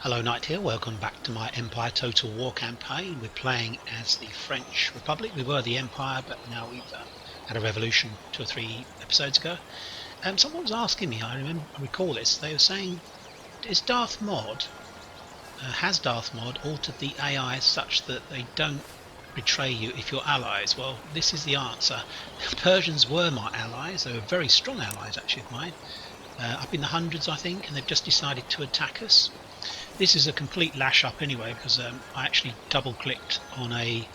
Hello Knight here, welcome back to my Empire Total War campaign. We're playing as the French Republic. We were the Empire, but now we've had a revolution 2 or 3 episodes ago. Someone was asking me, I recall this, they were saying, has Darthmod altered the AI such that they don't betray you if you're allies? Well, this is the answer. The Persians were my allies, they were very strong allies actually of mine, up in the hundreds I think, and they've just decided to attack us. This is a complete lash up anyway, because I actually double clicked on a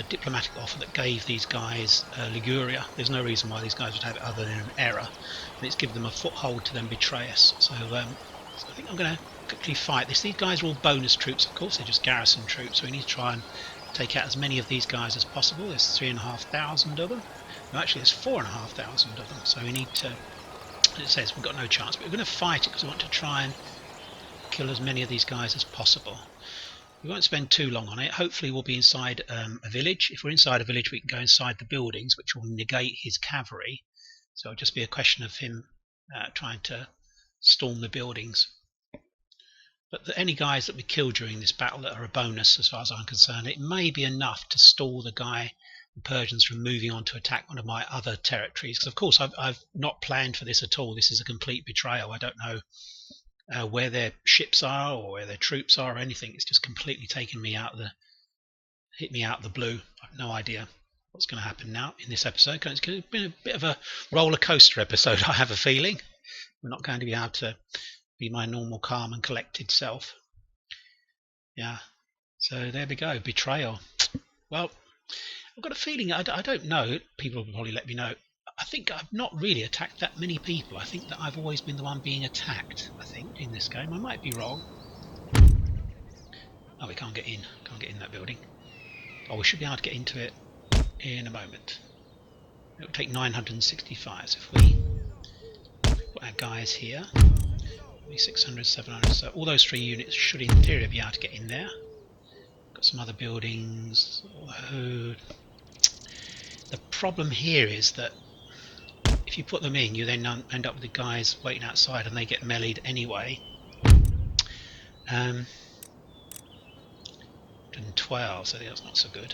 diplomatic offer that gave these guys Liguria. There's no reason why these guys would have it other than an error, and it's given them a foothold to then betray us. So I think I'm going to quickly fight this. These guys are all bonus troops, of course, they're just garrison troops, so we need to try and take out as many of these guys as possible. There's 3,500 of them. No, actually there's 4,500 of them, so we need to, it says we've got no chance, but we're going to fight it because we want to try and kill as many of these guys as possible. We won't spend too long on it. Hopefully we'll be inside a village. If we're inside a village, we can go inside the buildings, which will negate his cavalry. So it'll just be a question of him trying to storm the buildings. But any guys that we kill during this battle that are a bonus, as far as I'm concerned, it may be enough to stall the Persians from moving on to attack one of my other territories. Because of course I've not planned for this at all. This is a complete betrayal. I don't know where their ships are or where their troops are or anything. It's just completely taken me out of hit me out of the blue. I've no idea what's going to happen now in this episode. It's been a bit of a roller coaster episode, I have a feeling. We're not going to be able to be my normal calm and collected self. Yeah, so there we go, betrayal. Well, I've got a feeling, I don't know, people will probably let me know, I think I've not really attacked that many people. I think that I've always been the one being attacked, I think, in this game. I might be wrong. Oh, we can't get in. Can't get in that building. Oh, we should be able to get into it in a moment. It'll take 965. So if we put our guys here, 600, 700. So all those 3 units should in theory be able to get in there. Got some other buildings. Oh, the problem here is that if you put them in, you then end up with the guys waiting outside and they get meleeed anyway. 112, so that's not so good.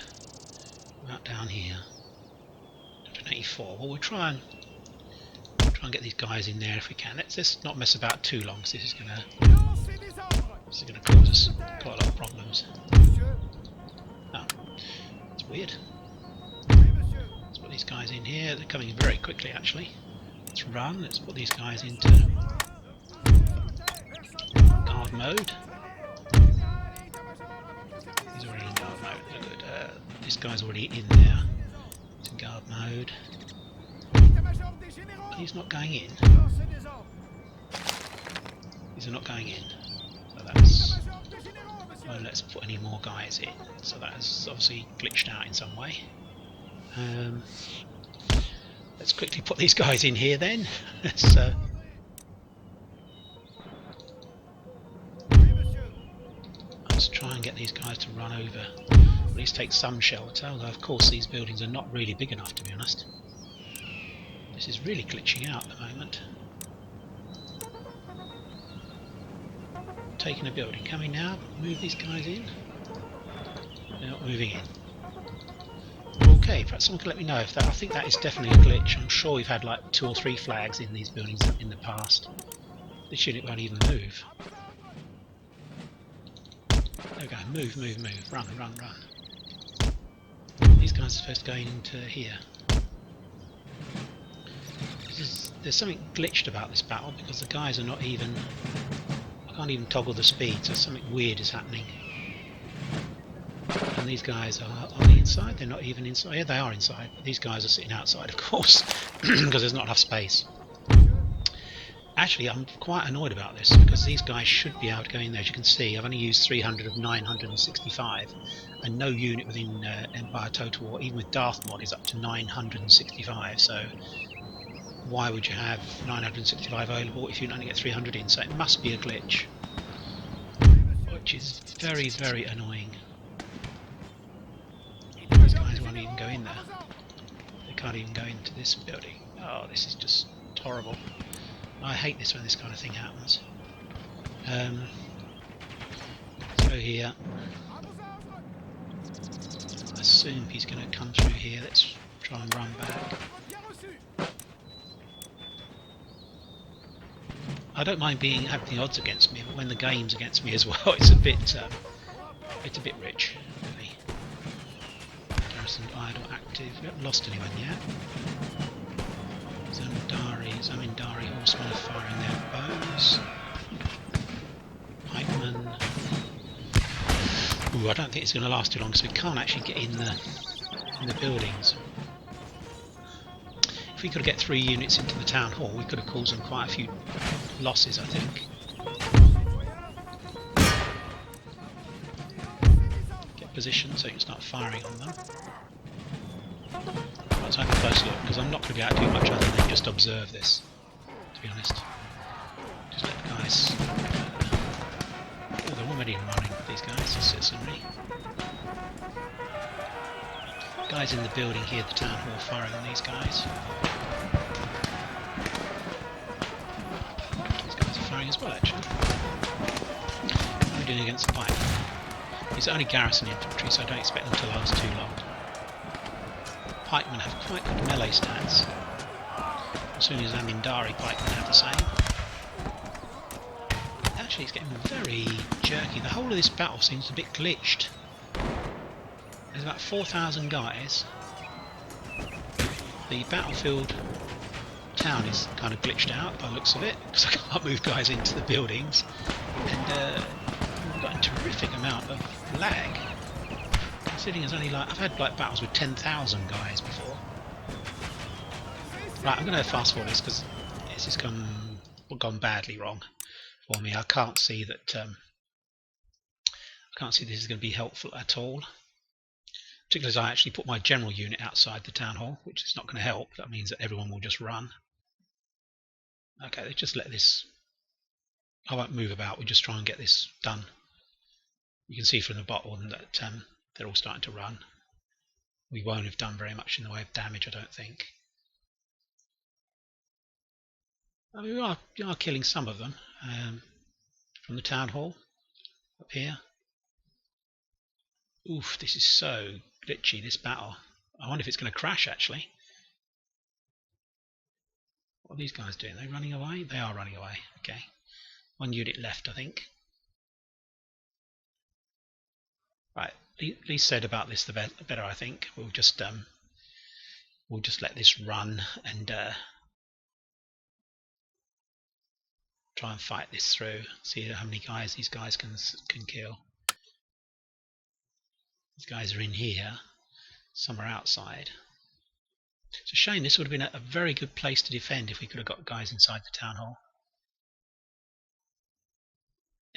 About down here, 184. Well, we'll try and get these guys in there if we can. Let's not mess about too long, because this is going to cause us quite a lot of problems. Oh, that's weird. Let's put these guys in here. They're coming very quickly, actually. Let's run. Let's put these guys into guard mode. He's already in guard mode. Good. This guy's already in there. It's in guard mode. He's not going in. These are not going in. So that's. Well, let's put any more guys in. So that has obviously glitched out in some way. Let's quickly put these guys in here then. Let's try and get these guys to run over. At least take some shelter, although of course these buildings are not really big enough, to be honest. This is really glitching out at the moment. Taking a building. Coming now, move these guys in. They're not moving in. Okay, perhaps someone can let me know if that. I think that is definitely a glitch. I'm sure we've had like 2 or 3 flags in these buildings in the past. This unit won't even move. There we go. Move, move, move. Run, run, run. These guys are supposed to go into here. There's something glitched about this battle because the guys are not even. I can't even toggle the speed, so something weird is happening. And these guys are they inside? They're not even inside. Yeah, they are inside. But these guys are sitting outside, of course, because there's not enough space. Actually, I'm quite annoyed about this because these guys should be able to go in there. As you can see, I've only used 300 of 965, and no unit within Empire Total War, even with Darthmod, is up to 965. So why would you have 965 available if you only get 300 in? So it must be a glitch, which is very, very annoying. These guys won't even go in there. They can't even go into this building. Oh, this is just horrible. I hate this when this kind of thing happens. here. I assume he's going to come through here. Let's try and run back. I don't mind having the odds against me, but when the game's against me as well, it's a bit rich, really. Garrison idle active. We haven't lost anyone yet. Zamindari horsemen are firing their bows. Pikemen. Ooh, I don't think it's going to last too long because we can't actually get in the buildings. If we could get 3 units into the town hall, we could have caused them quite a few losses, I think. Get positioned so you can start firing on them. Let's have a close look, because I'm not going to be able to do much other than just observe this, to be honest. Just let the guys... oh, they're already running, these guys, the citizenry. Guys in the building here, the town hall, firing on these guys. These guys are firing as well, actually. What are we doing against the pike? It's only garrison infantry, so I don't expect them to last too long. Pikemen have quite good melee stats. As soon as Zamindari pikemen have the same. Actually, it's getting very jerky. The whole of this battle seems a bit glitched. There's about 4,000 guys. The battlefield town is kind of glitched out by the looks of it, because I can't move guys into the buildings. And we've got a terrific amount of lag. Considering it's only like, I've had like battles with 10,000 guys before. Right, I'm going to fast forward this because this has gone badly wrong for me. I can't see that. I can't see this is going to be helpful at all. Particularly as I actually put my general unit outside the town hall, which is not going to help. That means that everyone will just run. Okay, let's just let this. I won't move about. We'll just try and get this done. You can see from the bottom that they're all starting to run. We won't have done very much in the way of damage, I don't think. I mean, we are killing some of them from the town hall up here. Oof, this is so glitchy, this battle. I wonder if it's going to crash, actually. What are these guys doing? Are they running away? They are running away. Okay. 1 unit left, I think. Right. Least said about this, the better, I think. We'll just let this run and try and fight this through. See how many guys these guys can kill. These guys are in here. Some are outside. It's a shame. This would have been a very good place to defend if we could have got guys inside the town hall.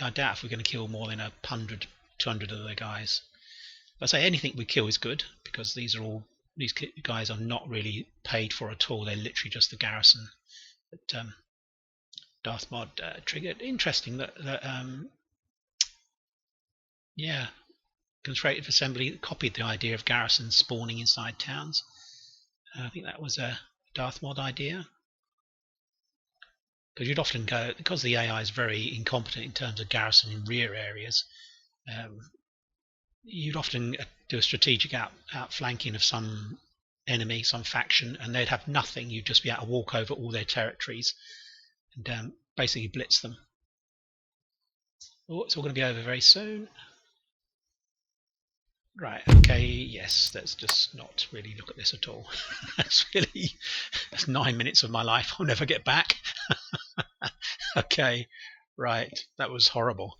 I doubt if we're going to kill more than 100, 200 of the guys. But I say anything we kill is good, because these guys are not really paid for at all. They're literally just the garrison that Darthmod triggered. Interesting that yeah, Constructive Assembly copied the idea of garrisons spawning inside towns. I think that was a Darthmod idea. Because you'd often go, because the AI is very incompetent in terms of garrison in rear areas, you'd often do a strategic outflanking of some enemy, some faction, and they'd have nothing. You'd just be able to walk over all their territories and basically blitz them. Oh, it's all going to be over very soon. Right, okay, yes, let's just not really look at this at all. That's 9 minutes of my life I'll never get back. Okay, right, that was horrible.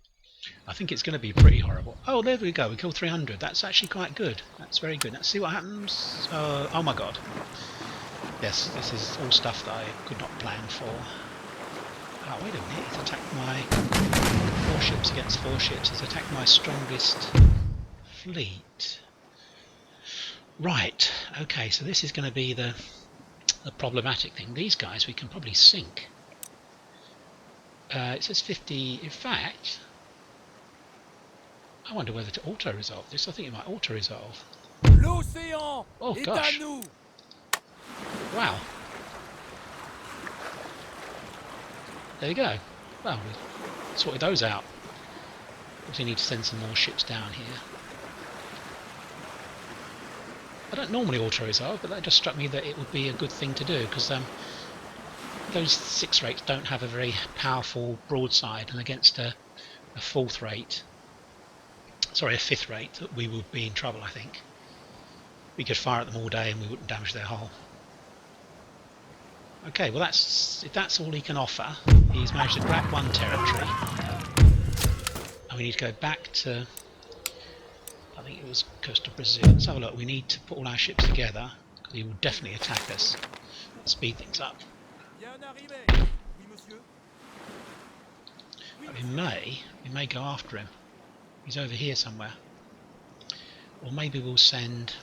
I think it's going to be pretty horrible. Oh, there we go, we killed 300. That's actually quite good. That's very good. Let's see what happens. Oh my god. Yes, this is all stuff that I could not plan for. Oh, wait a minute, he's attacked my 4 ships against 4 ships. He's attacked my strongest fleet. Right, okay, so this is going to be the problematic thing. These guys we can probably sink. It says 50. In fact, I wonder whether to auto-resolve this. I think it might auto-resolve. Oh gosh. Wow. There you go. Well, we sorted those out. We need to send some more ships down here. I don't normally auto-resolve, but that just struck me that it would be a good thing to do, because those 6 rates don't have a very powerful broadside, and against a 4th rate, sorry, a 5th rate, we would be in trouble, I think. We could fire at them all day and we wouldn't damage their hull. Okay, well if that's all he can offer, he's managed to grab one territory. And we need to go back to, I think it was coast of Brazil. Let's have a look. We need to put all our ships together, because he will definitely attack us. Speed things up. But we may go after him. He's over here somewhere. Or maybe we'll send...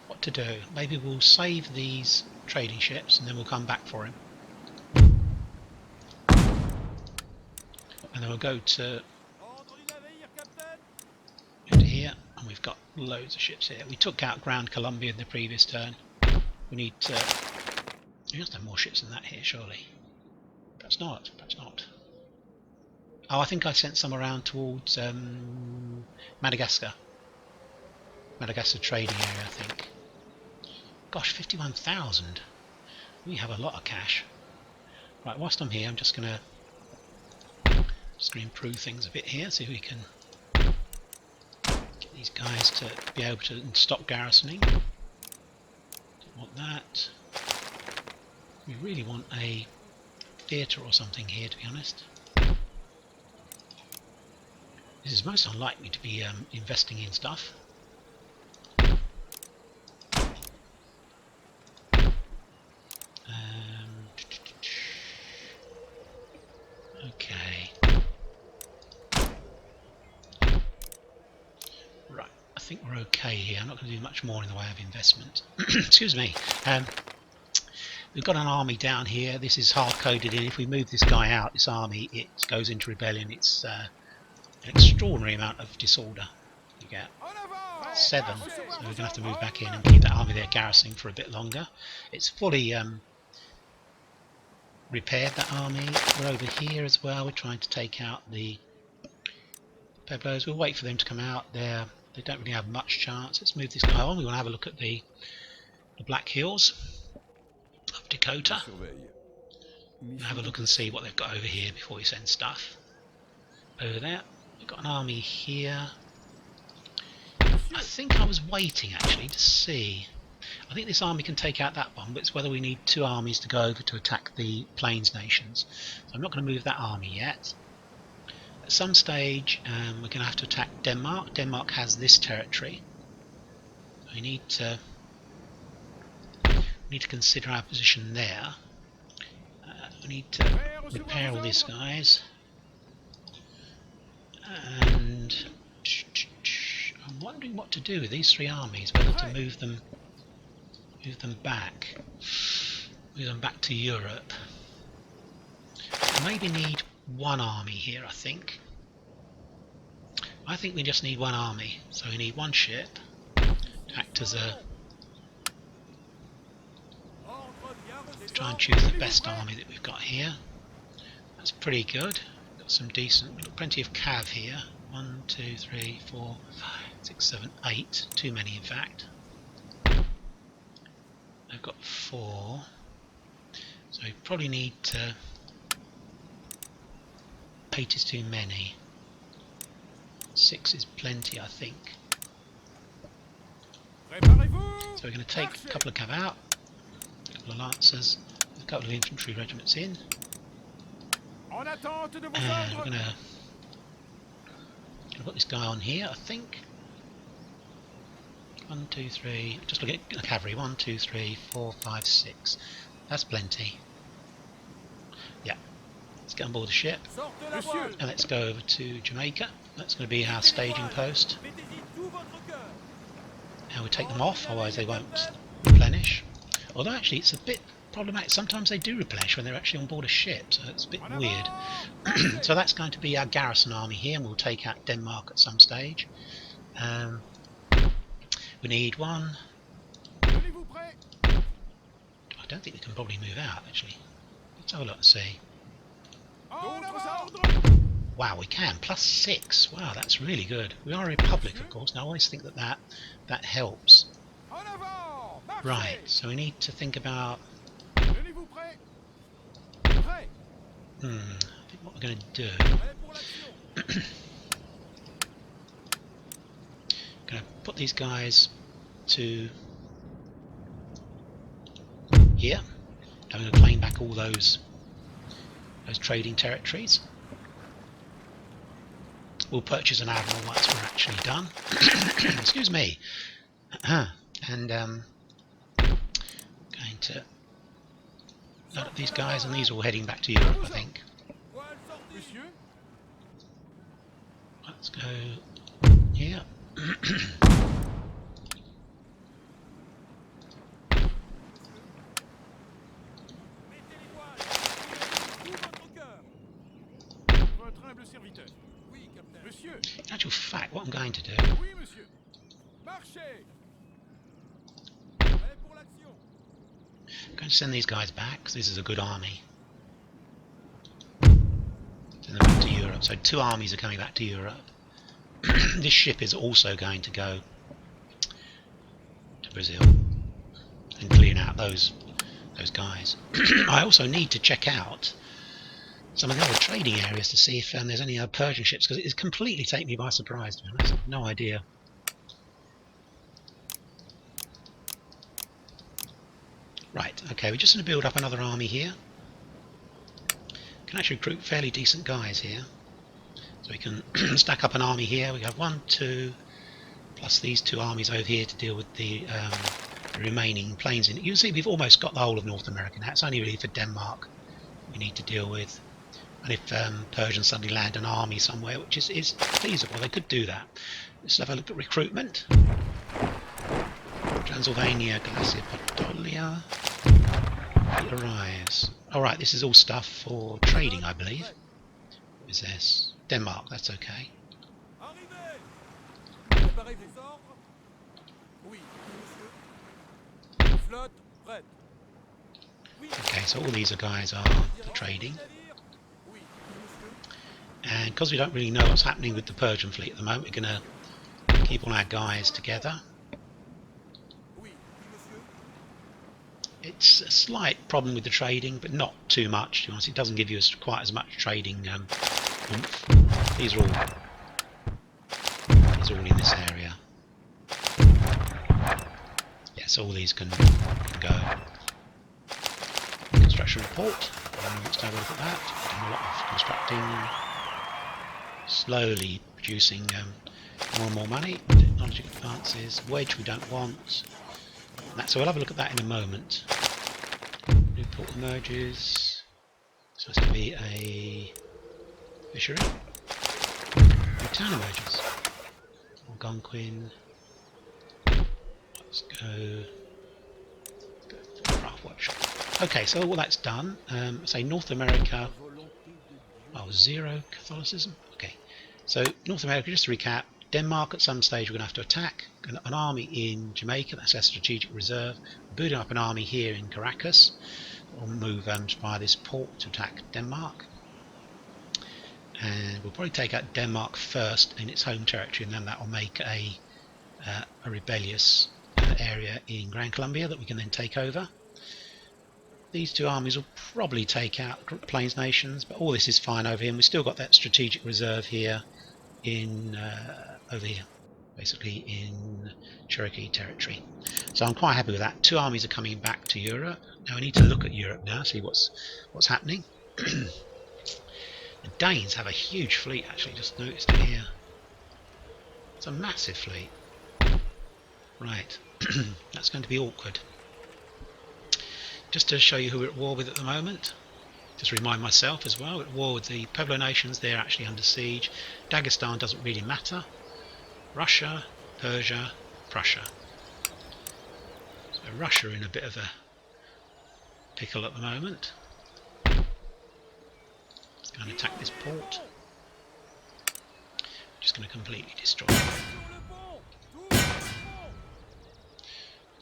What to do? Maybe we'll save these trading ships and then we'll come back for him. And then we'll go to here, and we've got loads of ships here. We took out Ground Columbia in the previous turn. We need to... We must have more ships than that here, surely. Perhaps not. Perhaps not. Oh, I think I sent some around towards Madagascar. Madagascar trading area, I think. Gosh, 51,000. We have a lot of cash. Right, whilst I'm here, I'm just gonna improve things a bit here, see if we can get these guys to be able to stop garrisoning. Don't want that. We really want a theatre or something here, to be honest. This is most unlikely to be investing in stuff. Okay. Right, I think we're okay here. I'm not going to do much more in the way of investment. Excuse me. We've got an army down here. This is hard-coded in. If we move this guy out, this army, it goes into rebellion. It's an extraordinary amount of disorder you get. 7. So we're going to have to move back in and keep that army there garrisoning for a bit longer. It's fully repaired, that army. We're over here as well. We're trying to take out the Pueblos. We'll wait for them to come out there. They don't really have much chance. Let's move this guy on. We want to have a look at the Black Hills of Dakota. Have a look and see what they've got over here before we send stuff over there. We've got an army here. I think I was waiting actually to see. I think this army can take out that one, but it's whether we need 2 armies to go over to attack the Plains nations. So I'm not going to move that army yet. At some stage we're going to have to attack Denmark. Denmark has this territory. We need to consider our position there. We need to repair all these guys. And I'm wondering what to do with these 3 armies, whether to move them back to Europe. We maybe need 1 army here, I think. I think we just need 1 army, so we need 1 ship to act as a... Try and choose the best army that we've got here. That's pretty good. Got some decent, we've got plenty of cav here. 1, 2, 3, 4, 5, 6, 7, 8. Too many, in fact. I've got 4. So we probably need to... 8 is too many. 6 is plenty, I think. So we're going to take a couple of cav out. A couple of lancers, a couple of infantry regiments in. We're going to put this guy on here, I think. 1, 2, 3. Just look at the cavalry. 1, 2, 3, 4, 5, 6. That's plenty. Yeah. Let's get on board the ship. And let's go over to Jamaica. That's going to be our staging post. Now we'll take them off, otherwise they won't replenish. Although actually it's a bit problematic. Sometimes they do replenish when they're actually on board a ship, so it's a bit weird. So that's going to be our garrison army here, and we'll take out Denmark at some stage. We need 1. I don't think we can probably move out actually. Let's have a look and see. Wow, we can. +6. Wow, that's really good. We are a republic, of course. Now, I always think that helps. Right, so we need to think about... I think what we're going to do... going to put these guys to here. I'm going to claim back all those trading territories. We'll purchase an admiral once we're actually done. Excuse me. And going to load up these guys, and these are all heading back to Europe, I think. Let's go here. In actual fact, what I'm going to do... I'm going to send these guys back, because this is a good army. Send them back to Europe. So 2 armies are coming back to Europe. This ship is also going to go to Brazil and clean out those guys. I also need to check out some of the other trading areas to see if there's any other Persian ships, because it has completely taken me by surprise, to be honest. I have no idea. Right, okay, we're just going to build up another army here. Can actually recruit fairly decent guys here. So we can stack up an army here. We have 1, 2, plus these 2 armies over here to deal with the remaining planes. You can see we've almost got the whole of North America now. It's only really for Denmark we need to deal with. And if Persians suddenly land an army somewhere, which is feasible, they could do that. Let's have a look at recruitment. Transylvania, Galicia, Podolia. It arrives. Alright, this is all stuff for trading, I believe. What is this? Denmark, that's okay. Okay, so all these guys are for trading. And because we don't really know what's happening with the Persian fleet at the moment, we're going to keep all our guys together. It's a slight problem with the trading, but not too much, to be honest. It doesn't give you quite as much trading oomph. These are all in this area. Yes, all these can go. Construction report. Let's have a look at that. Done a lot of constructing. Slowly producing more and more money. Technology advances. Wedge we don't want. So we'll have a look at that in a moment. New port emerges. It's supposed to be a fishery. New town emerges. Algonquin. Let's go. Craft workshop. Okay, so all that's done. Say North America. Oh, 0 Catholicism. Okay, so North America. Just to recap. Denmark at some stage we're going to have to attack an army in Jamaica, that's our strategic reserve. We're building up an army here in Caracas. We'll move via this port to attack Denmark. And we'll probably take out Denmark first in its home territory, and then that will make a rebellious area in Gran Colombia that we can then take over. These 2 armies will probably take out Plains nations, but all this is fine over here, and we've still got that strategic reserve here in over here, basically in Cherokee territory. So I'm quite happy with that. 2 armies are coming back to Europe. Now we need to look at Europe now, see what's happening. The Danes have a huge fleet, actually, just noticed it here. It's a massive fleet. Right, that's going to be awkward. Just to show you who we're at war with at the moment. Just remind myself as well, at war with the Pueblo nations, they're actually under siege. Dagestan doesn't really matter. Russia, Persia, Prussia. So Russia in a bit of a pickle at the moment. Going to attack this port. Just going to completely destroy it.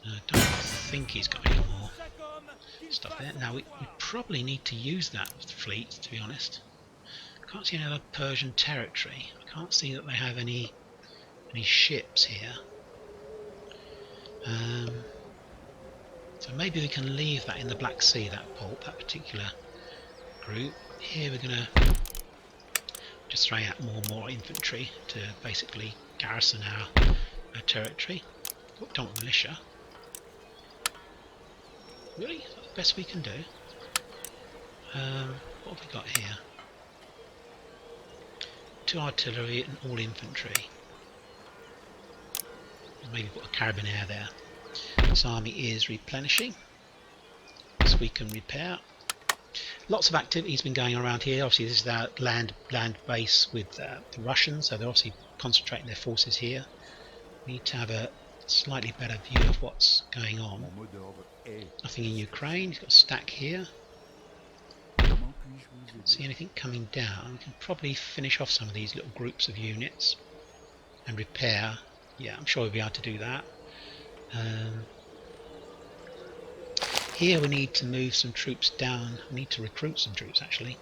I don't think he's got any more stuff there. Now we probably need to use that fleet, to be honest. can't see any other Persian territory. I can't see that they have any ships here. So maybe we can leave that in the Black Sea, that port, that particular group. Here we're going to just throw out more infantry to basically garrison our territory. Oh, don't want militia. Really? Is that the best we can do? What have we got here? 2 artillery and all infantry. Maybe put a carabinier there. This army is replenishing, so we can repair. Lots of activity's been going around here. Obviously, this is our land base with the Russians, so they're obviously concentrating their forces here. We need to have a slightly better view of what's going on. Nothing in Ukraine. He's got a stack here. Can't see anything coming down. We can probably finish off some of these little groups of units and repair. Yeah, I'm sure we'll be able to do that. Here we need to move some troops down. We need to recruit some troops actually,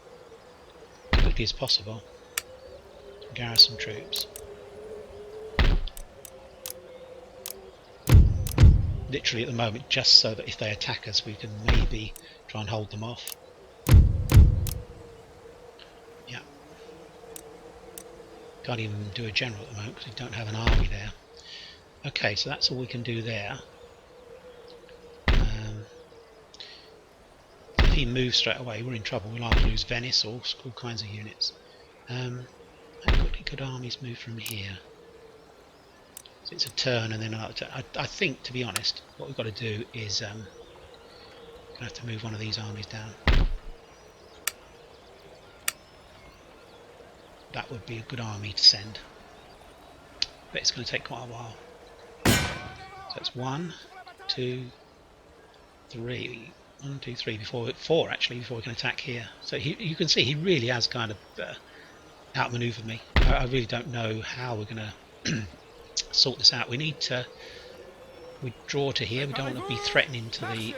as quickly as possible. Garrison troops. Literally at the moment, just so that if they attack us we can maybe try and hold them off. Yeah. Can't even do a general at the moment because we don't have an army there. Okay, so that's all we can do there. If he moves straight away, we're in trouble. We'll either lose Venice or all kinds of units. How quickly could armies move from here? So it's a turn and then another turn. I think, to be honest, what we've got to do is we're going to have to move one of these armies down. That would be a good army to send. But it's going to take quite a while. So it's 1, 2, 3. 1, 2, 3 before 4 actually before we can attack here. So you can see he really has kind of outmaneuvered me. I really don't know how we're going to sort this out. We need to withdraw to here. We don't want to be threatening to the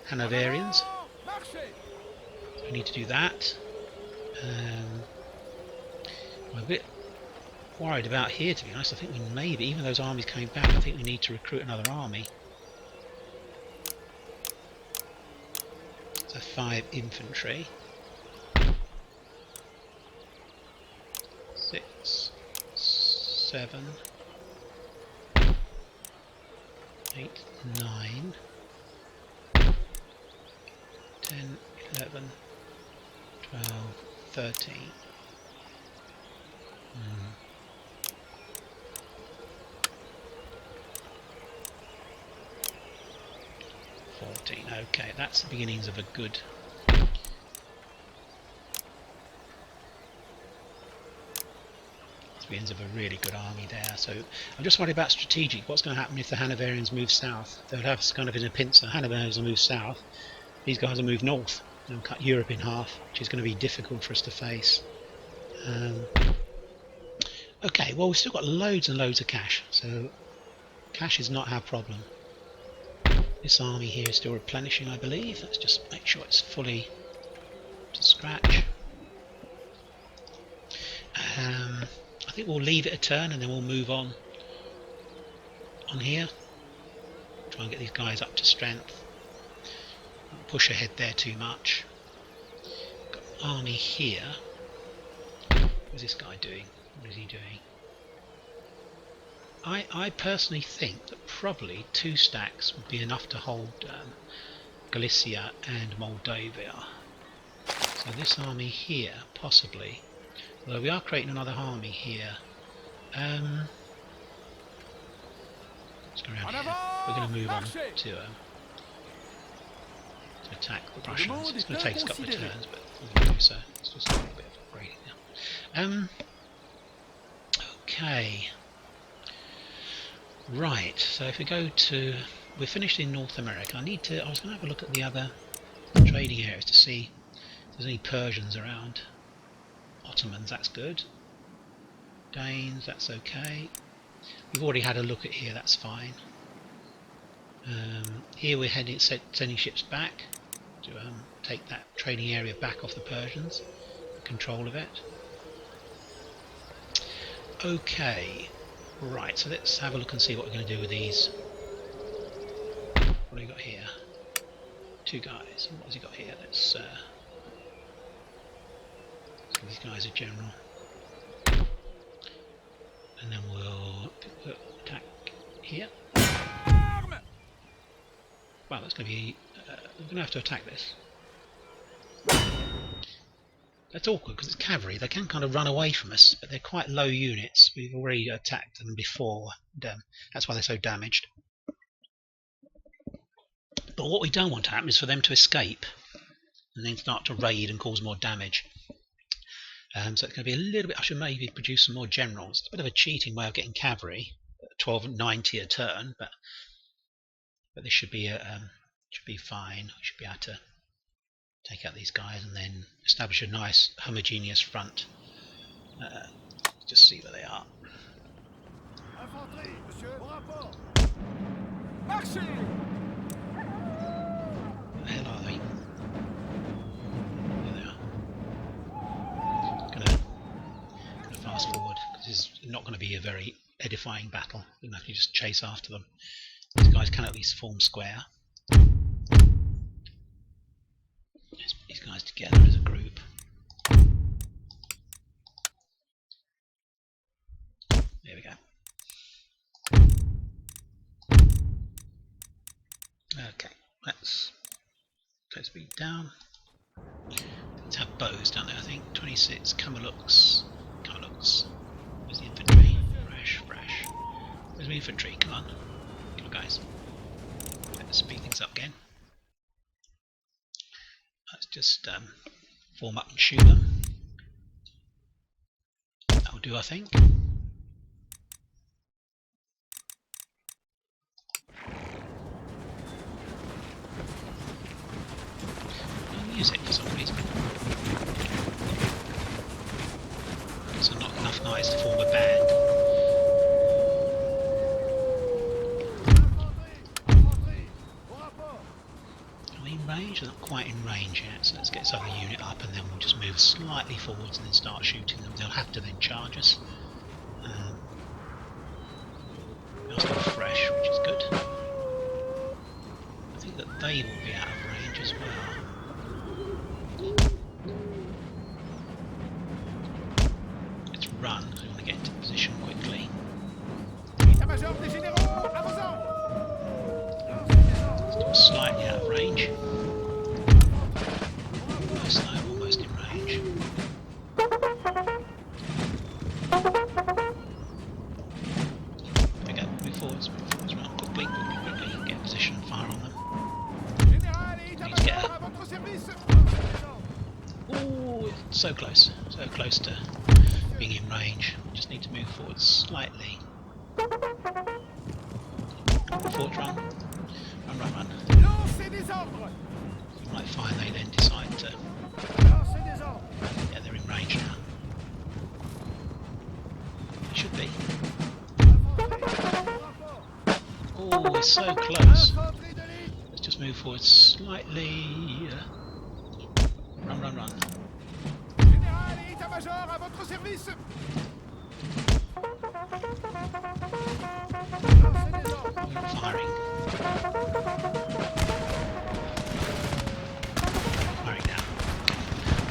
Hanoverians. We need to do that. I'm a bit worried about here, to be honest. I think we maybe, even those armies coming back, I think we need to recruit another army. So 5 infantry. 6, 7, 8, 9, 10, 11, 12, 13. 14. Okay, that's the beginnings of a good. Beginnings of a really good army there. So I'm just worried about strategic. What's going to happen if the Hanoverians move south? They'll have us kind of in a pincer. The Hanoverians will move south. These guys will move north. They'll cut Europe in half, which is going to be difficult for us to face. Okay, well we've still got loads and loads of cash, so cash is not our problem. This army here is still replenishing, I believe. Let's just make sure it's fully to scratch. I think we'll leave it a turn and then we'll move on here. Try and get these guys up to strength. Don't push ahead there too much. Got an army here. What's this guy doing? What is he doing? I personally think that probably 2 stacks would be enough to hold Galicia and Moldavia. So this army here, possibly. Although we are creating another army here. Let's go around here. We're going to move on to attack the Russians. It's going to take us a couple of turns, but we're going to do so. It's just a little bit of upgrading now. Okay. Right, so if we go to... We're finished in North America. I was going to have a look at the other trading areas to see if there's any Persians around. Ottomans, that's good. Danes, that's okay. We've already had a look at here, that's fine. Here we're sending ships back to take that trading area back off the Persians. control of it. Okay, right, so let's have a look and see what we're going to do with these. What do we got here? 2 guys. What has he got here? Let's these guys are general. And then we'll attack here. Wow, that's going to be... we're going to have to attack this. That's awkward because it's cavalry. They can kind of run away from us, but they're quite low units. We've already attacked them before, and that's why they're so damaged. But what we don't want to happen is for them to escape and then start to raid and cause more damage. So it's going to be a little bit... I should maybe produce some more generals. It's a bit of a cheating way of getting cavalry. 12.90 a turn, but this should be fine. We should be able to take out these guys and then establish a nice homogeneous front. Just see where they are. Where the hell are they? There they are. Gonna fast forward because this is not going to be a very edifying battle. We're going to have to just chase after them. These guys can at least form square. Let's put these guys together as a group. There we go. Okay, let's speed down. Let's have bows down there, I think. 26, Camalux. Where's the infantry? Fresh. Where's my infantry? Come on. Come on, guys. Let's speed things up again. Let's just form up and shoot them. That'll do, I think. No music for some reason. So not enough guys to form a band. Range? They're not quite in range yet, so let's get this other unit up and then we'll just move slightly forwards and then start shooting them. They'll have to then charge us. They're still fresh, which is good. I think that they will be out of range as well. Let's run because we want to get into position quickly. Still slightly out of range. Almost in range. Okay, move forwards, run quickly, get in position and fire on them. Need to get her. Ooh, so close to being in range. Just need to move forward slightly. Forward run. Run. You might find they then decide to... Yeah, they're in range now. They should be. Oh, it's so close. Let's just move forward slightly. Run. Firing. Firing now.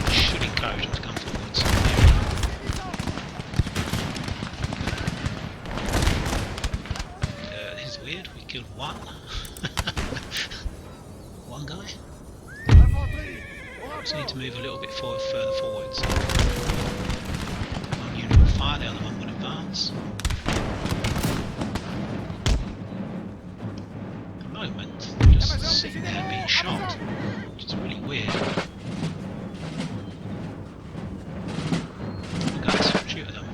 Should encourage them to come forwards. This is weird. We killed one. One guy. Just need to move a little bit further forwards. One unit will fire, the other one will advance. At the moment, they're just sitting there being shot, which is really weird. The guys shoot at them.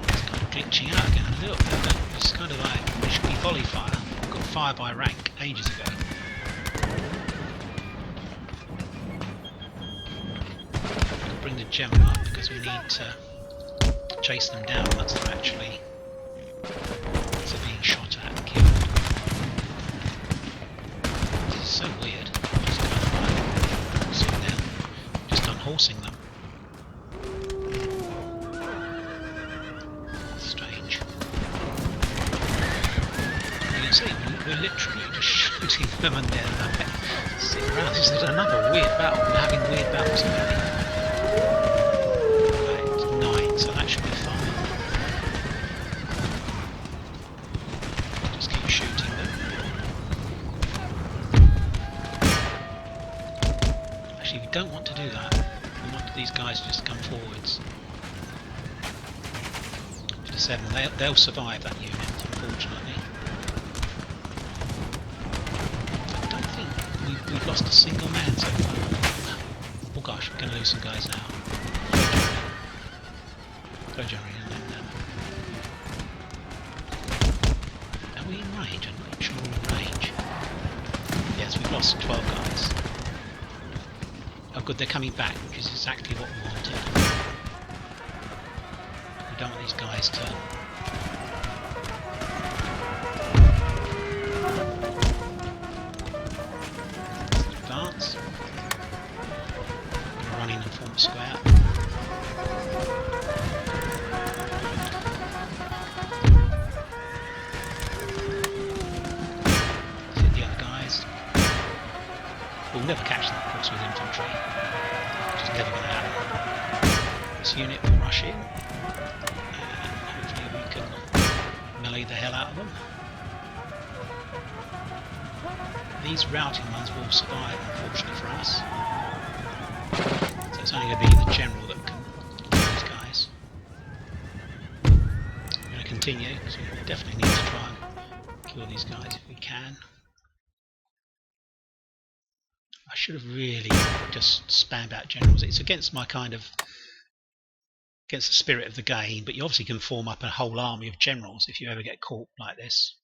It's kind of glitching out again a little bit. It's kind of like risky volley fire. I got fire by rank ages ago. I'll bring the gem up because we need to chase them down once they're actually being shot at and killed. So weird. Just kind of like sitting there, just unhorsing them. Strange. You can see we're literally just shooting them and they're sitting around. This is another weird battle. We're having weird battles already. Right, 9, so that should be fine. Just keep shooting them. Actually, we don't want to do that. We want these guys to just come forwards. 7, they'll survive that unit, unfortunately. I don't think we've lost a single man so far. Oh gosh, we're going to lose some guys now. Go Jerry, and then... are we in range? I'm not sure we're in range. Yes, we've lost 12 guys. Oh good, they're coming back, which is exactly what we wanted. We don't want these guys to... advance. We're running and form a square. Hit the other guys. We'll never catch them, of course, with infantry. Which is never going to happen. This unit will rush in. Hopefully we can melee the hell out of them. These routing ones will survive, unfortunately for us. So it's only going to be the general that can kill these guys. We're going to continue, because we definitely need to try and kill these guys if we can. I should have really just spammed out generals. It's against my kind of... against the spirit of the game, but you obviously can form up a whole army of generals if you ever get caught like this,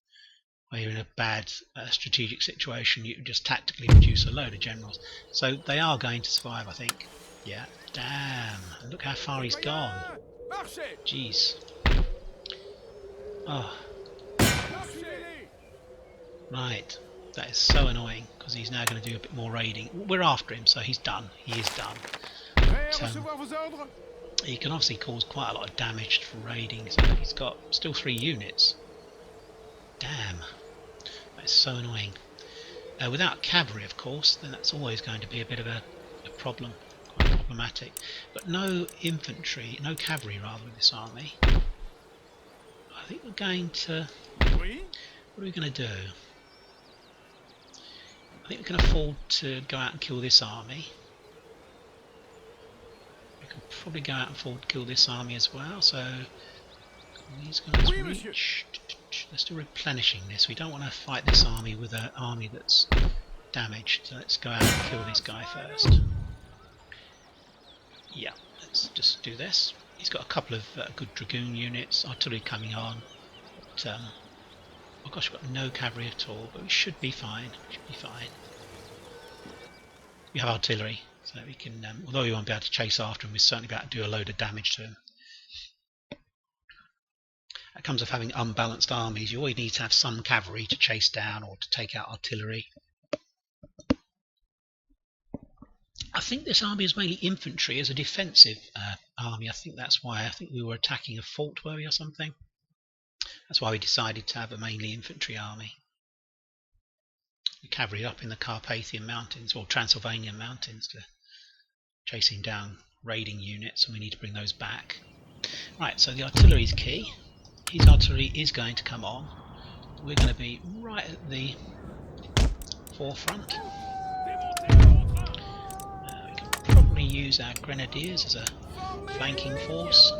where you're in a bad strategic situation. You can just tactically produce a load of generals. So they are going to survive, I think. Yeah. Damn. Look how far he's gone. Jeez. Oh. Right. That is so annoying, because he's now going to do a bit more raiding. We're after him, so he's done. He is done. But, he can obviously cause quite a lot of damage for raiding, so he's got still 3 units. Damn. That's so annoying. Without cavalry, of course, then that's always going to be a bit of a problem. Quite problematic. But no infantry, no cavalry rather in this army. I think we're going to... what are we going to do? I think we can afford to go out and kill this army. We can probably go out and afford to kill this army as well, so... these guys reach... They're still replenishing this. We don't want to fight this army with an army that's damaged. So let's go out and kill this guy first. Yeah, let's just do this. He's got a couple of good dragoon units, artillery coming on. But, oh gosh, we've got no cavalry at all, but we should be fine. Should be fine. We have artillery, so we can. Although we won't be able to chase after him, we're certainly be able to do a load of damage to him. That comes of having unbalanced armies. You always need to have some cavalry to chase down or to take out artillery. I think this army is mainly infantry as a defensive army. I think that's why. I think we were attacking a fort, were we, or something? That's why we decided to have a mainly infantry army. The cavalry up in the Carpathian Mountains or Transylvanian Mountains to chasing down raiding units, and we need to bring those back. Right, so the artillery is key. His artillery is going to come on. We're going to be right at the forefront. We can probably use our grenadiers as a flanking force.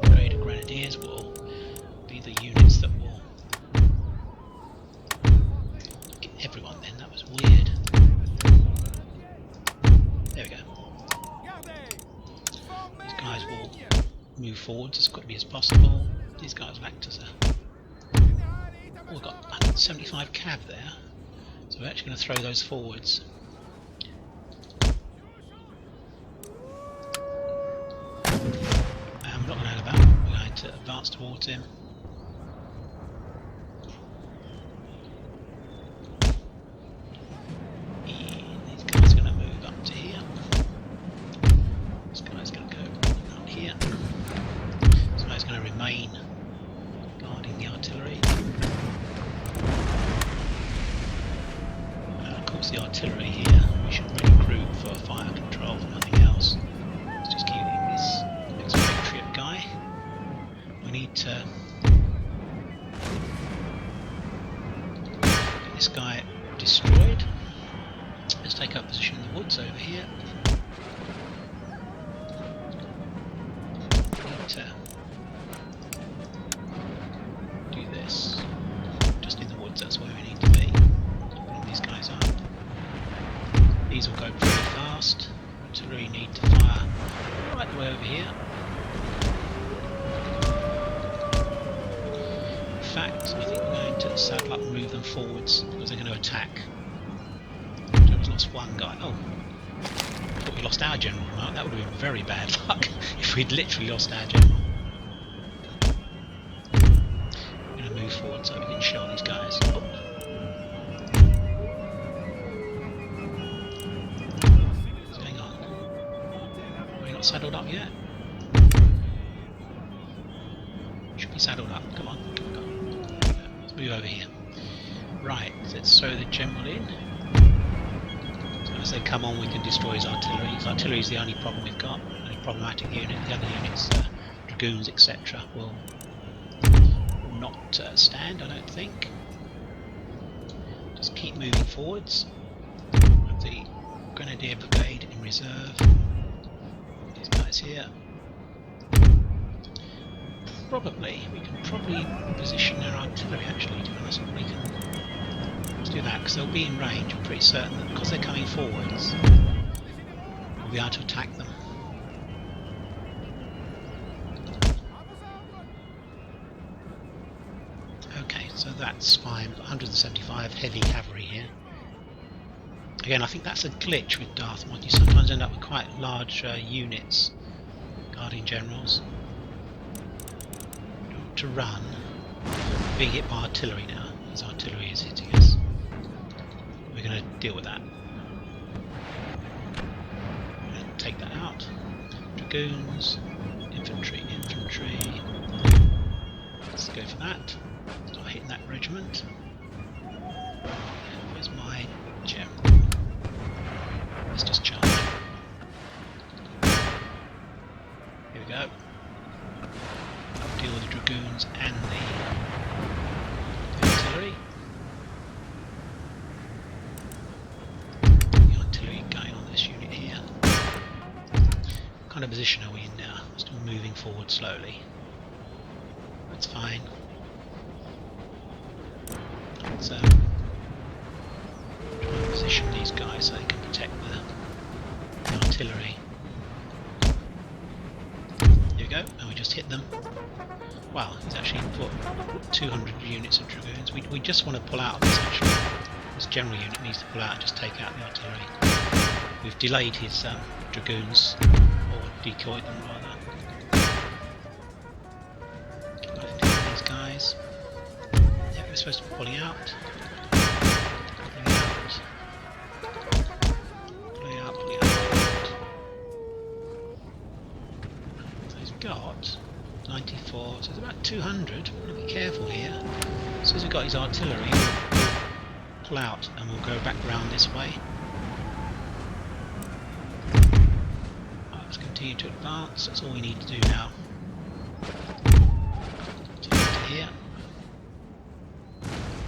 Greater grenadiers will be the units that will get everyone then. That was weird. There we go. These guys will move forwards as quickly as possible. These guys will act as a... oh, we've got 175 cav there, so we're actually going to throw those forwards. And we're not going to hang about, we're going to advance towards him. reinforce the artillery here. We should recruit for fire control, if nothing else. Let's just keep hitting this expatriate guy. We need to get this guy destroyed. Let's take up position in the woods over here. We need to do this. Just in the woods, that's where we need to be. Bring these guys up. These will go pretty fast. Artillery need to fire right the way over here. In fact, I think we're going to saddle up and move them forwards because they're going to attack. We've lost one guy. Oh, I thought we lost our general. Well, that would have been very bad luck if we'd literally lost our general. I'm going to move forward so we can show these guys. Oh. What's going on? Are we not saddled up yet? Should be saddled up. Come on. Come on. Let's move over here. Right, let's throw the general in. As they come on, we can destroy his artillery. His artillery is the only problem we've got, the only problematic unit. The other units, dragoons, etc., will not stand, I don't think. Just keep moving forwards. With the Grenadier Brigade in reserve. These guys here. We can probably position their artillery actually, to be honest. We can. Let's do that, because they'll be in range. I'm pretty certain that because they're coming forwards, we'll be able to attack them. Okay, so that's fine. 175 heavy cavalry here. Again, I think that's a glitch with Darthmod. You sometimes end up with quite large units, guarding generals. To run, being hit by artillery now. His artillery is hitting us. We're going to deal with that. We're going to take that out. Dragoons, infantry. Let's go for that. Start hitting that regiment. Where's my gem? Let's just charge. Here we go. Deal with the dragoons and the artillery. The artillery going on this unit here. What kind of position are we in now? Still moving forward slowly. That's fine. Let's try and position these guys so they can protect the artillery. Here we go, and we just hit them. Wow, he's actually put 200 units of dragoons. We just want to pull out of this actually. This general unit needs to pull out and just take out the artillery. We've delayed his dragoons, or decoyed them rather. These guys. Yeah, we're supposed to be pulling out. Pulling out. So he's got 94, so it's about 200. We've got to be careful here. As soon as we've got his artillery, we'll pull out and we'll go back round this way. Right, let's continue to advance. That's all we need to do now. Continue to here.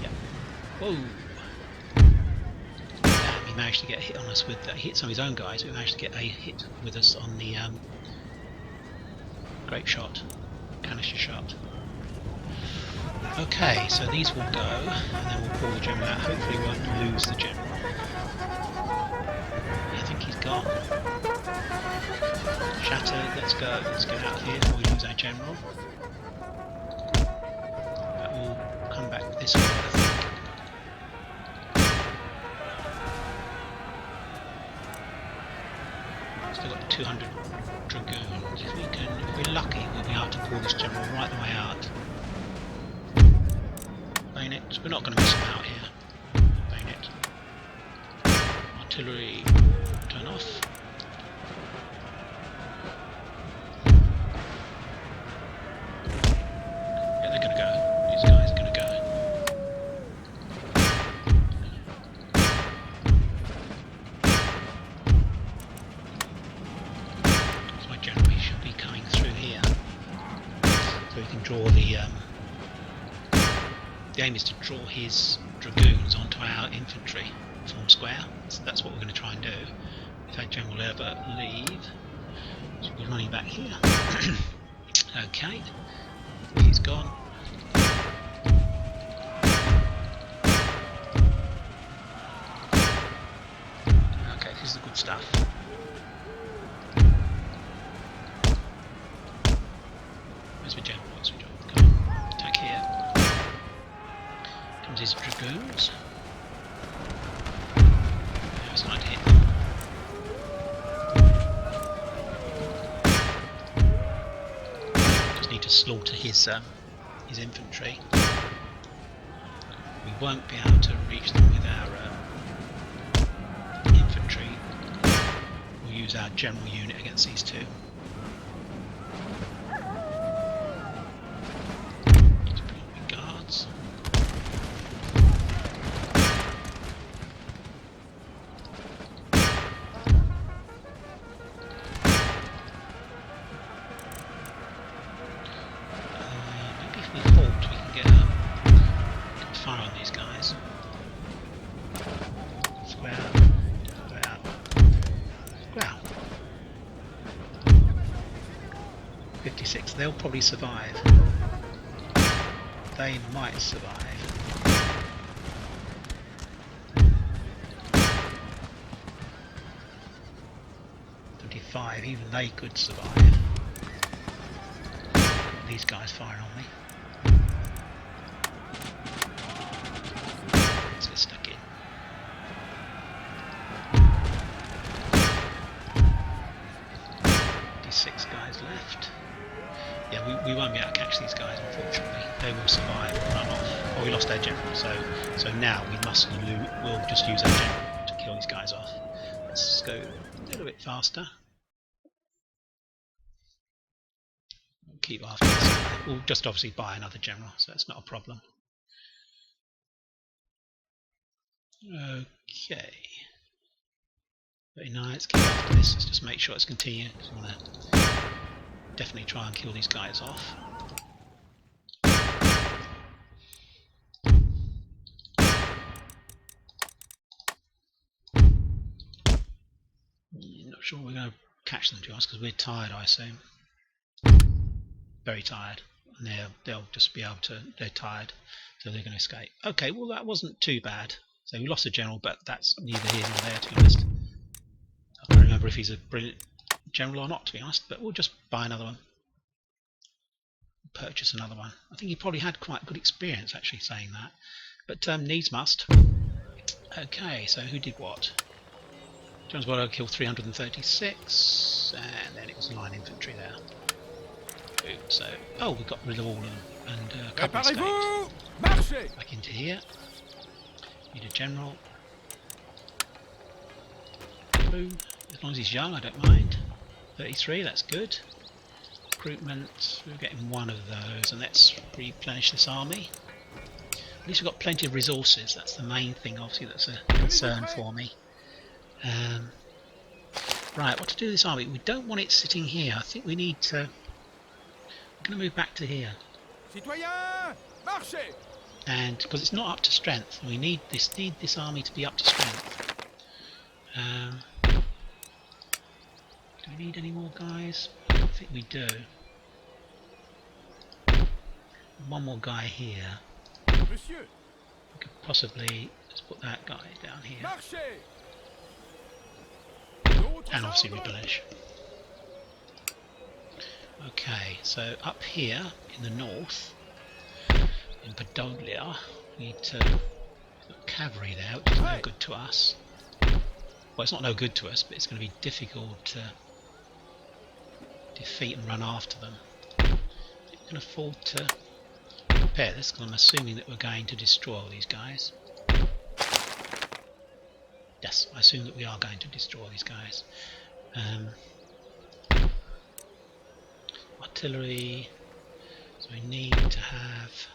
Yep. Whoa! Damn, he managed to get a hit on us with that. He hit some of his own guys, but we managed to get a hit with us on the grape shot. Canister shot. Okay, so these will go, and then we'll pull the general out. Hopefully we won't lose the general. I think he's gone. Shattered, let's go. Let's get out of here before we lose our general. That will come back this way, I think. Still got 200 dragoons. If we're lucky, we'll be able to pull this general right the way out. Bayonet. We're not going to miss him out here. Bayonet. Artillery. Turn off. Yeah, they're going to go. These guys are going to go. the aim is to draw his dragoons onto our infantry, form square. So that's what we're going to try and do. If our general will ever leave, so we're running back here. Okay, he's gone. Okay, this is the good stuff. Where's my general? Where's my general? Come on, attack here. Comes his dragoons. Now it's not hit them. Just need to slaughter his infantry. We won't be able to reach them with our infantry. We'll use our general unit against these two. Guards. Maybe if we halt, we can get a fire on these guys. Square. 56, they'll probably survive. They might survive. Even they could survive. These guys firing on me. Let's get stuck in. Six guys left. Yeah, we won't be able to catch these guys, unfortunately. They will survive and run off. Oh, we lost our general, so now we'll just use our general to kill these guys off. Let's go a little bit faster. We'll keep after this guy. We'll just obviously buy another general, so that's not a problem. Okay. Very nice, keep after this, let's just make sure it's continued. I want to definitely try and kill these guys off. Not sure we're going to catch them, to us because we're tired, I assume. Very tired. And they'll just be able to, they're tired, so they're going to escape. Okay, well that wasn't too bad. So we lost a general, but that's neither here nor there, to be honest. I can't remember if he's a brilliant general or not, to be honest, but we'll just buy another one. Purchase another one. I think he probably had quite good experience actually saying that, but needs must. Okay, so who did what? Jones Waller killed 336, and then it was line infantry there. So, oh, we got rid of all of them, and a couple escaped. Back into here. Need a general. Boom. As long as he's young, I don't mind. 33, that's good. Recruitment, we're getting one of those, and let's replenish this army. At least we've got plenty of resources, that's the main thing, obviously, that's a concern for me. Right, what to do with this army? We don't want it sitting here. I think we need to... I'm going to move back to here. And because it's not up to strength, we need this army to be up to strength. Do we need any more guys? I think we do. One more guy here. We could possibly let's put that guy down here. And obviously replenish. Okay, so up here in the north, in Podolia, we need to put cavalry there, which is no good to us. Well, it's not no good to us, but it's going to be difficult to defeat and run after them. We can afford to repair this because I'm assuming that we're going to destroy all these guys. Yes, I assume that we are going to destroy these guys. Artillery, so we need to have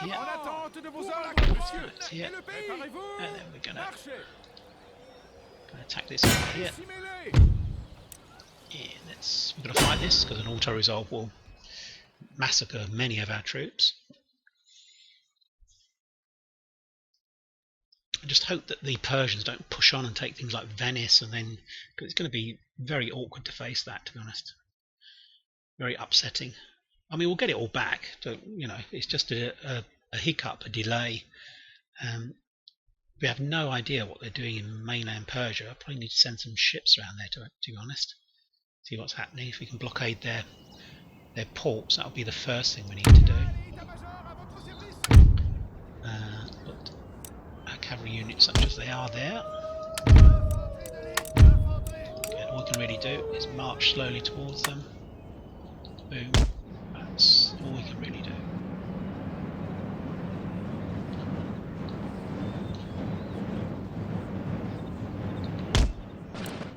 here. Right, here. And then we're gonna attack this over here. Yeah, we're gonna fight this because an auto resolve will massacre many of our troops. I just hope that the Persians don't push on and take things like Venice, and then, because it's going to be very awkward to face that, to be honest. Very upsetting. I mean, we'll get it all back. So, you know, it's just a hiccup, a delay. We have no idea what they're doing in mainland Persia. I probably need to send some ships around there, to be honest. See what's happening. If we can blockade their ports, that'll be the first thing we need to do. But our cavalry units, such as they are there, okay, all we can really do is march slowly towards them. Boom. That's all we can really do.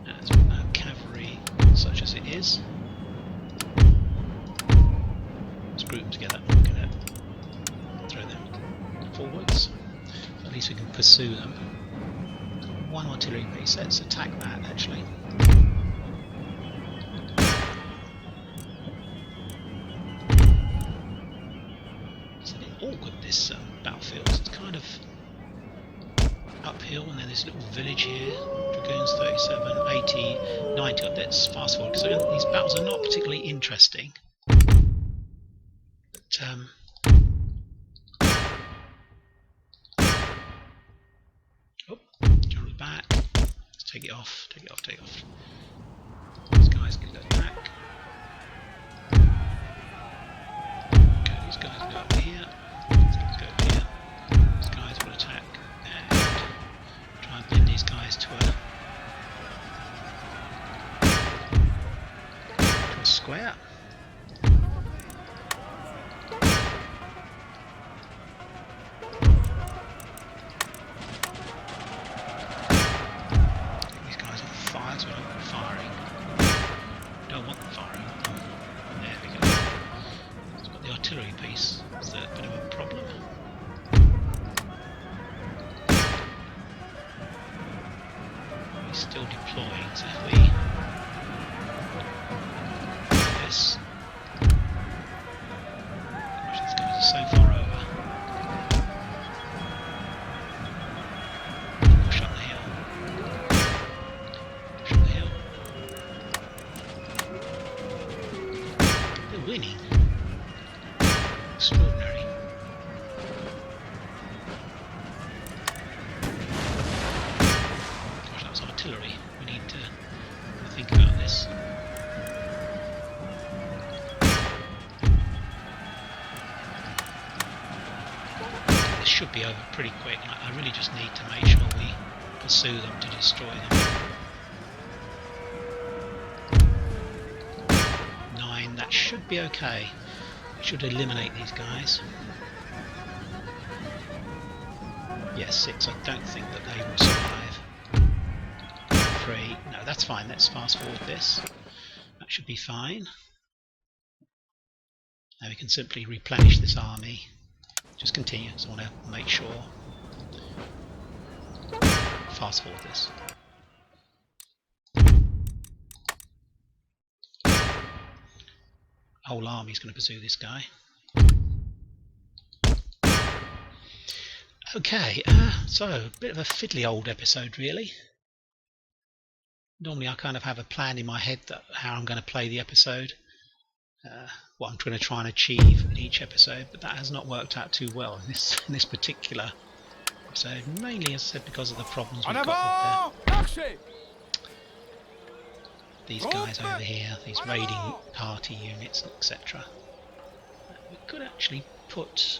That's our cavalry, such as it is. Let's group them together. We're going to throw them forwards. So at least we can pursue them. One artillery piece. Let's attack that, actually. It's a bit awkward, this battlefield. It's kind of uphill, and then this little village here. Dragoons 37, 80, 90. Let's fast forward, because these battles are not particularly interesting. But, oh, general back. Let's take it off, take it off, take it off. These guys can go back. Okay, these guys go up here. These guys go up here. These guys will attack and try and bend these guys to a square. Artillery piece is a bit of a problem. He's still deploying, so if we do this, gosh, these guys are so far over. Push up the hill. Push up the hill. They're winning. Extraordinary. Gosh, that was artillery. We need to think about this. This should be over pretty quick. I really just need to make sure we pursue them to destroy them. 9, that should be okay. Should eliminate these guys. Yes, 6. I don't think that they will survive. 3. No, that's fine. Let's fast forward this. That should be fine. Now we can simply replenish this army. Just continue. So I want to make sure. Fast forward this. Whole army's going to pursue this guy. Okay, so a bit of a fiddly old episode, really. Normally I kind of have a plan in my head that how I'm going to play the episode, what I'm going to try and achieve in each episode, but that has not worked out too well in this particular episode, mainly, as I said, because of the problems we've got with these guys over here, these raiding party units, etc. We could actually put,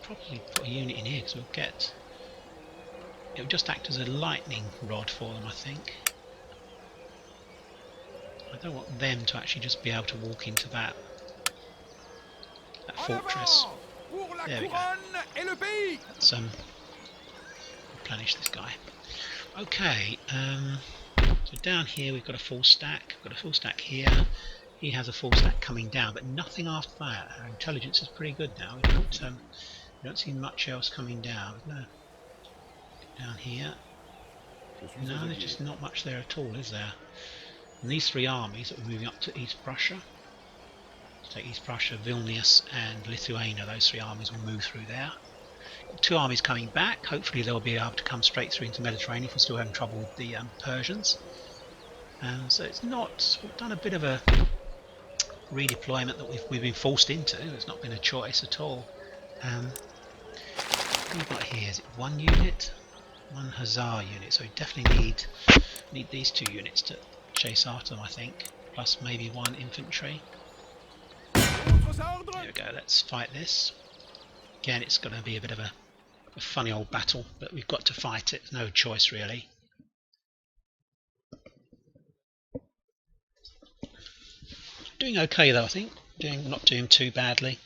probably put a unit in here, because we'll get, it would just act as a lightning rod for them, I think. I don't want them to actually just be able to walk into that fortress. There we go. Let's replenish this guy. Okay, so down here we've got a full stack. We've got a full stack here. He has a full stack coming down, but nothing after that. Our intelligence is pretty good now. We don't see much else coming down. No. Down here. No, there's just not much there at all, is there? And these three armies that we're moving up to East Prussia. Let's take East Prussia, Vilnius and Lithuania. Those three armies will move through there. two armies coming back. Hopefully they'll be able to come straight through into the Mediterranean if we're still having trouble with the Persians. So it's not, we've done a bit of a redeployment that we've been forced into. It's not been a choice at all. What we've got here, is it one unit? One Hussar unit, so we definitely need these two units to chase after them, I think, plus maybe one infantry. There we go, let's fight this. Again, it's going to be a bit of a funny old battle, but we've got to fight it, no choice really. Doing okay though, I think, not doing too badly.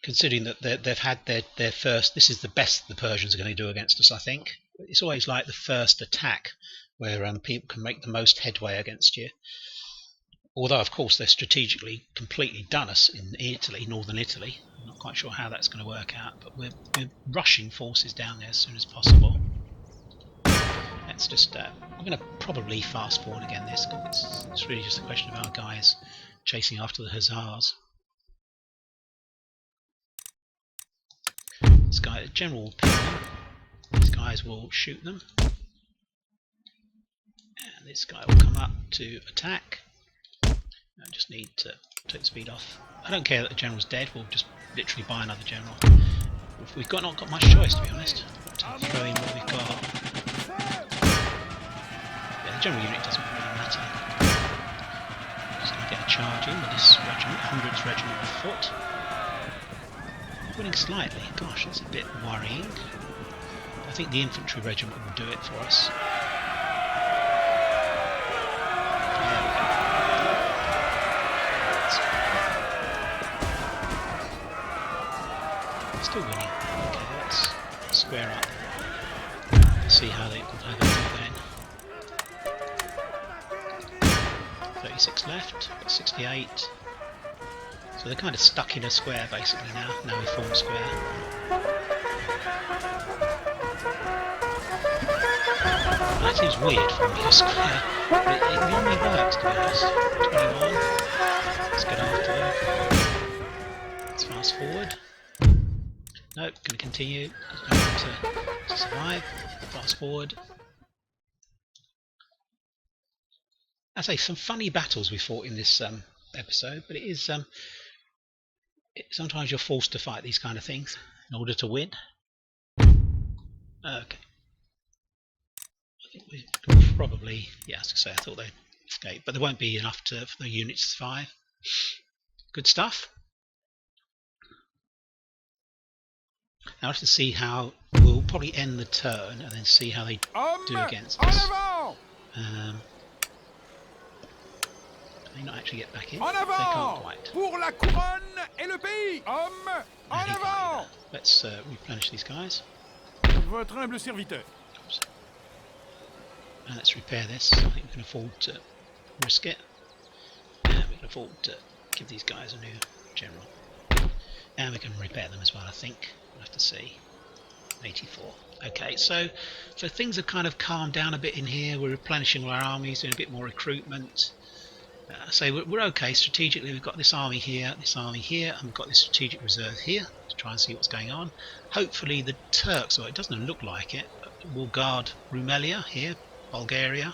Considering that they've had their first, this is the best the Persians are going to do against us, I think. It's always like the first attack where people can make the most headway against you. Although, of course, they're strategically completely done us in Italy, northern Italy. I'm not quite sure how that's going to work out, but we're rushing forces down there as soon as possible. Let's just, I'm going to probably fast forward again this, because it's really just a question of our guys chasing after the Hussars. This guy, the general will pin them. These guys will shoot them. And this guy will come up to attack. I just need to take the speed off. I don't care that the general's dead, we'll just literally buy another general. We've not got much choice, to be honest. To throw in what we've got. Yeah, the general unit doesn't really matter. Just going to get a charge in with this regiment, 100th Regiment of Foot. Winning slightly, gosh, that's a bit worrying. I think the infantry regiment will do it for us. Still winning. Okay, let's square up. See how they do then. 36 left, got 68. So they're kind of stuck in a square basically now. Now we form a square. That seems weird forming a square, but it normally works, to be honest. 21. Let's get after them. Let's fast forward. Nope, going to continue. Going to survive. Fast forward. I say some funny battles we fought in this episode, but it is sometimes you're forced to fight these kind of things in order to win. Okay. I think we could probably, yeah, as I say, I thought they'd escape, but there won't be enough for the units to survive. Good stuff. Now I have to see how we'll probably end the turn and then see how they do against us. They not actually get back in. They can't quite. Pour la couronne et le pays. En avant. Let's replenish these guys. Votre humble serviteur. Oops. And let's repair this. I think we can afford to risk it. And we can afford to give these guys a new general. And we can repair them as well, I think. We'll have to see. 84. Okay, so things have kind of calmed down a bit in here. We're replenishing our armies, doing a bit more recruitment. So we're okay strategically. We've got this army here, and we've got this strategic reserve here to try and see what's going on. Hopefully the Turks, or it doesn't look like it, will guard Rumelia here, Bulgaria,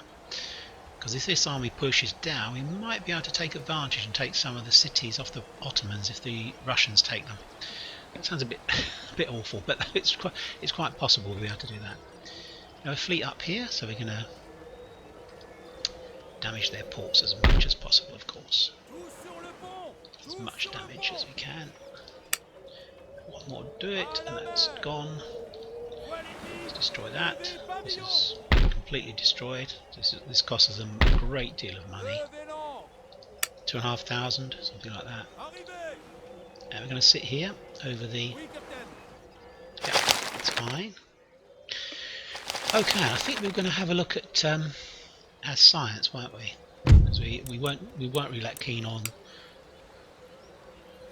because if this army pushes down, we might be able to take advantage and take some of the cities off the Ottomans if the Russians take them. That sounds a bit awful, but it's quite possible we'll be able to do that. Now a fleet up here, so we're going to damage their ports as much as possible, of course. As much damage as we can. One more to do it, and that's gone. Let's destroy that. This is completely destroyed. This costs us a great deal of money. 2,500, something like that. And we're going to sit here over the... Yeah, that's fine. Okay, I think we're going to have a look at our science, weren't we? Because we weren't really that keen on...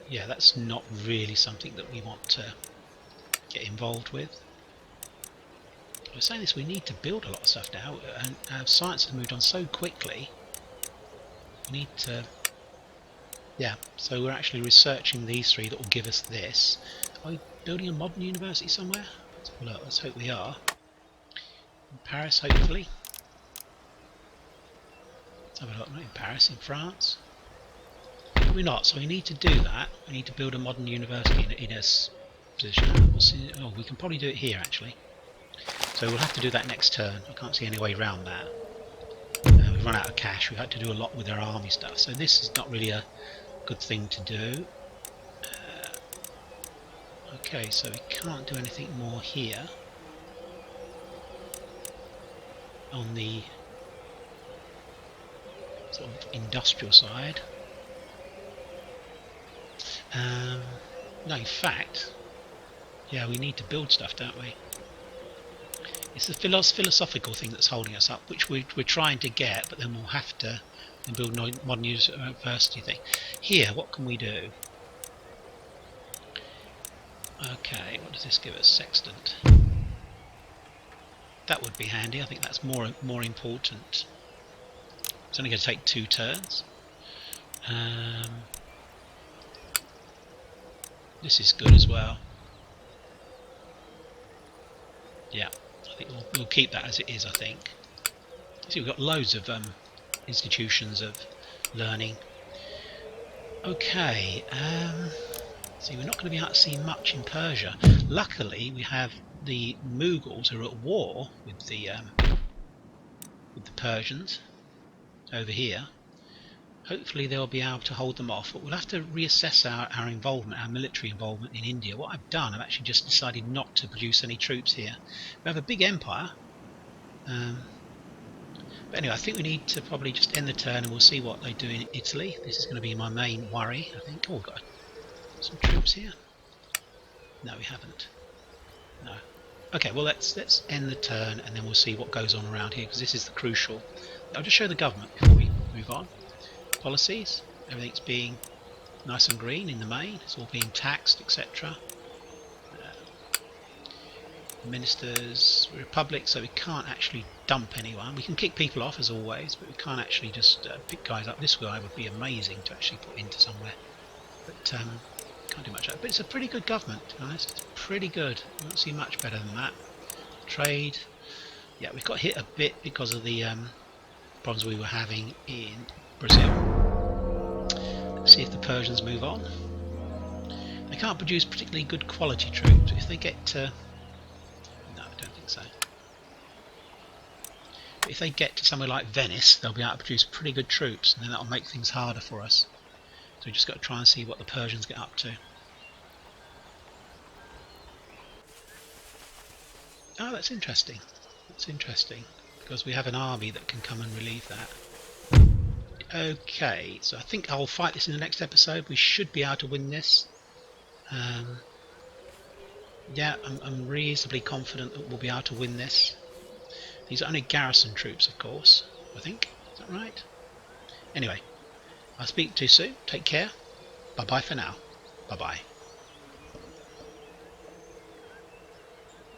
Yeah, that's not really something that we want to get involved with. I was saying this, we need to build a lot of stuff now, and our science has moved on so quickly. We need to... Yeah, so we're actually researching these three that will give us this. Are we building a modern university somewhere? Let's have a look. Let's hope we are. In Paris, hopefully. Let's have a look. Not in Paris, in France. We're not, so we need to do that. We need to build a modern university in a position. We'll see. Oh, we can probably do it here actually. So we'll have to do that next turn. I can't see any way around that. We've run out of cash. We've had to do a lot with our army stuff. So this is not really a good thing to do. Okay, so we can't do anything more here on the sort of industrial side. No, in fact, yeah, we need to build stuff, don't we? It's the philosophical thing that's holding us up, which we're trying to get, but then we'll have to build modern university thing. Here, what can we do? Okay, what does this give us? Sextant. That would be handy. I think that's more important. It's only going to take 2 turns. This is good as well. Yeah, I think we'll keep that as it is. I think. See, we've got loads of institutions of learning. Okay. See, we're not going to be able to see much in Persia. Luckily, we have the Mughals who are at war with the Persians over here. Hopefully they'll be able to hold them off, but we'll have to reassess our involvement, our military involvement in India. What I've done, I've actually just decided not to produce any troops here. We have a big empire, but anyway, I think we need to probably just end the turn and we'll see what they do in Italy. This is going to be my main worry, I think. Oh, we've got some troops here. No, we haven't. No. Okay, well let's end the turn and then we'll see what goes on around here, because this is the crucial. I'll just show the government before we move on. Policies, everything's being nice and green in the main, it's all being taxed, etc. Ministers, republic, so we can't actually dump anyone. We can kick people off as always, but we can't actually just pick guys up. This guy would be amazing to actually put into somewhere, but can't do much of that. But it's a pretty good government, to be honest. It's pretty good. I don't see much better than that. Trade, yeah, we've got hit a bit because of the problems we were having in Brazil. Let's see if the Persians move on. They can't produce particularly good quality troops. If they get to... no, I don't think so. But if they get to somewhere like Venice, they'll be able to produce pretty good troops, and then that'll make things harder for us. So we've just got to try and see what the Persians get up to. Oh, that's interesting. That's interesting, because we have an army that can come and relieve that. Okay, so I think I'll fight this in the next episode. We should be able to win this. Yeah, I'm reasonably confident that we'll be able to win this. These are only garrison troops, of course, I think. Is that right? Anyway, I'll speak to you soon. Take care. Bye-bye for now. Bye-bye.